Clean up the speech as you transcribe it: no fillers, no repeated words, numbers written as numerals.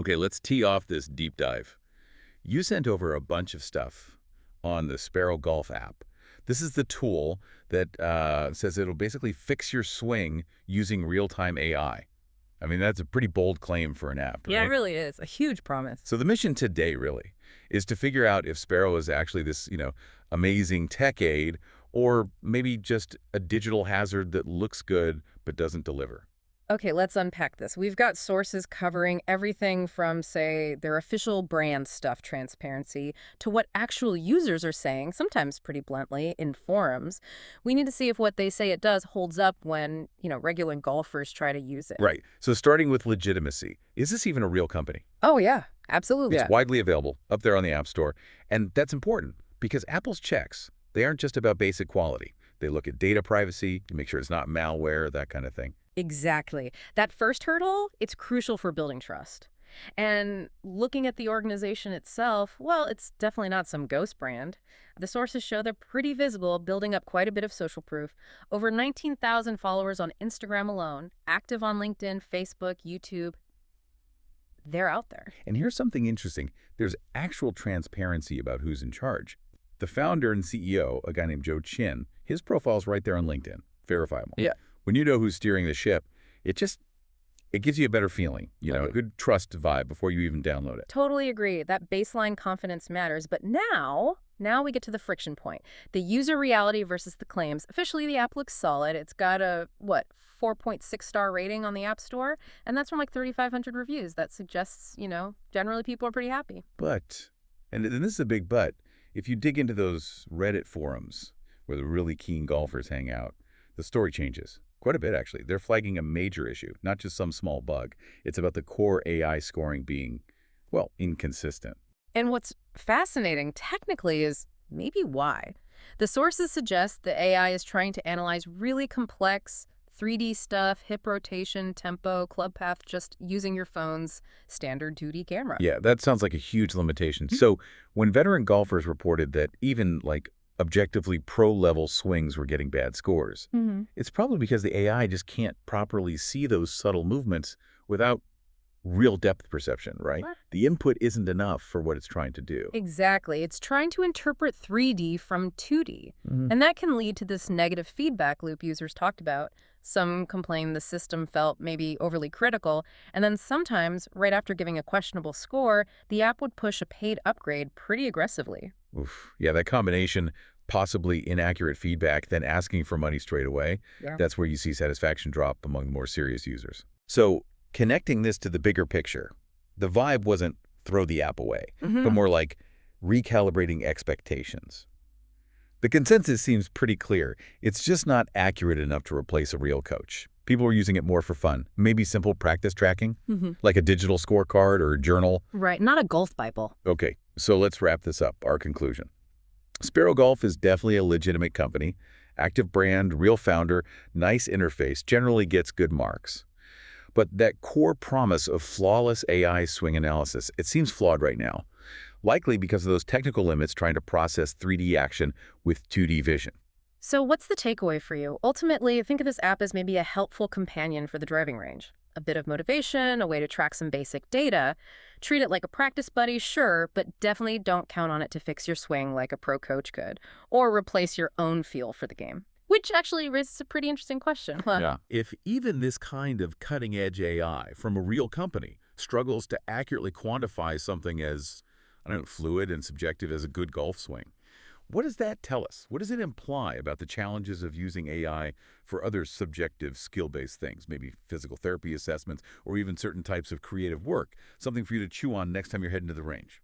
Okay, let's tee off this deep dive. You sent over a bunch of stuff on the Sparrow Golf app. This is the tool that says it'll basically fix your swing using real-time AI. I mean, that's a pretty bold claim for an app, Yeah, it right? really is. A huge promise. So the mission today, really, is to figure out if Sparrow is actually this, amazing tech aid or maybe just a digital hazard that looks good but doesn't deliver. Okay, let's unpack this. We've got sources covering everything from, say, their official brand stuff transparency to what actual users are saying, sometimes pretty bluntly, in forums. We need to see if what they say it does holds up when, regular golfers try to use it. Right. So starting with legitimacy, is this even a real company? Oh, yeah, It's absolutely. widely available up there on the App Store, and that's important because Apple's checks, they aren't just about basic quality. They look at data privacy to make sure it's not malware, that kind of thing. Exactly. That first hurdle, it's crucial for building trust. And looking at the organization itself, well, it's definitely not some ghost brand. The sources show they're pretty visible, building up quite a bit of social proof. Over 19,000 followers on Instagram alone, active on LinkedIn, Facebook, YouTube. They're out there. And here's something interesting. There's actual transparency about who's in charge. The founder and CEO, a guy named Joe Chin, his profile's right there on LinkedIn, verifiable. Yeah. When you know who's steering the ship, it gives you a better feeling, a Okay. good trust vibe before you even download it. Totally agree. That baseline confidence matters. But now we get to the friction point. The user reality versus the claims. Officially, the app looks solid. It's got a, 4.6-star rating on the App Store. And that's from like 3,500 reviews. That suggests, generally people are pretty happy. But, and this is a big but, if you dig into those Reddit forums where the really keen golfers hang out, the story changes. Quite a bit, actually. They're flagging a major issue, not just some small bug. It's about the core AI scoring being, well, inconsistent. And what's fascinating technically is maybe why. The sources suggest the AI is trying to analyze really complex 3D stuff, hip rotation, tempo, club path, just using your phone's standard 2D camera. Yeah, that sounds like a huge limitation. So when veteran golfers reported that even objectively pro-level swings were getting bad scores, Mhm. it's probably because the AI just can't properly see those subtle movements without real depth perception, right? What? The input isn't enough for what it's trying to do. Exactly. It's trying to interpret 3D from 2D. Mhm. And that can lead to this negative feedback loop users talked about. Some complain the system felt maybe overly critical, and then sometimes, right after giving a questionable score, the app would push a paid upgrade pretty aggressively. Oof. Yeah, that combination, possibly inaccurate feedback, then asking for money straight away, Yeah. that's where you see satisfaction drop among the more serious users. So connecting this to the bigger picture, the vibe wasn't throw the app away, but more like recalibrating expectations. The consensus seems pretty clear. It's just not accurate enough to replace a real coach. People are using it more for fun, maybe simple practice tracking, Hmm. like a digital scorecard or a journal. Right, not a golf Bible. Okay, so let's wrap this up, our conclusion. Sparrow Golf is definitely a legitimate company. Active brand, real founder, nice interface, generally gets good marks. But that core promise of flawless AI swing analysis, it seems flawed right now. Likely because of those technical limits trying to process 3D action with 2D vision. So what's the takeaway for you? Ultimately, think of this app as maybe a helpful companion for the driving range. A bit of motivation, a way to track some basic data. Treat it like a practice buddy, sure, but definitely don't count on it to fix your swing like a pro coach could, or replace your own feel for the game. Which actually raises a pretty interesting question. Huh? Yeah. If even this kind of cutting-edge AI from a real company struggles to accurately quantify something as, fluid and subjective as a good golf swing, what does that tell us? What does it imply about the challenges of using AI for other subjective skill-based things, maybe physical therapy assessments or even certain types of creative work, something for you to chew on next time you're heading to the range?